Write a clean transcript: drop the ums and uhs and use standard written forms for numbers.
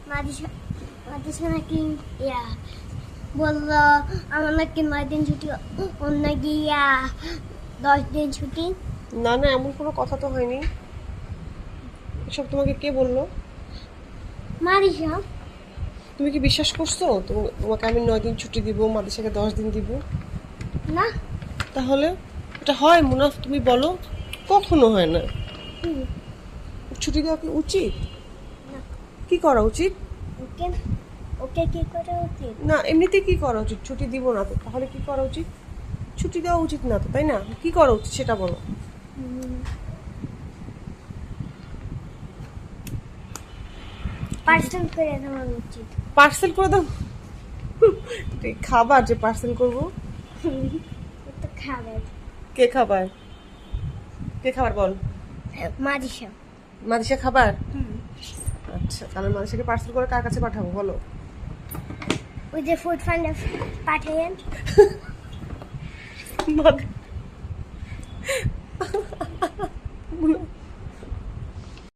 মাদ্রাসা নাকি ইয়া বললো আমার নাকি 9 দিন ছুটি, ওর নাকি 10 দিন ছুটি। না না, এমন কোনো কথা তো হয়নি। এসব তোমাকে কে বললো? মারিসা। তুমি কি বিশ্বাস করছো তোমাকে আমি 9 দিন ছুটি দিব, মাদ্রাসাকে 10 দিন দিব? না। তাহলে এটা হয় মুনাফ? তুমি বলো, কখনো হয় না। হুম, ছুটি দেওয়া কি উচিত? না। কি করা উচিত? ওকে ওকে কি করা উচিত? না, এমনিতে কি করা উচিত? ছুটি দিব না তো তাহলে কি করা উচিত? ছুটি দেওয়া উচিত না তো, তাই না? কি করা উচিত সেটা বলো। পার্সেল করে দেওয়া উচিত। পার্সেল করে দাও? তুই খাবার যে পার্সেল করবো? ও তো খাবার। কে খাবার? কে খাবার বল? মারিসা। মাদিসা খাবার? হুম। আচ্ছা, তাহলে মাদিসাকে পার্সেল করে কার কাছে পাঠাবো বলো? ওই যে ফুড ফান্ডে পাঠাইয়েন।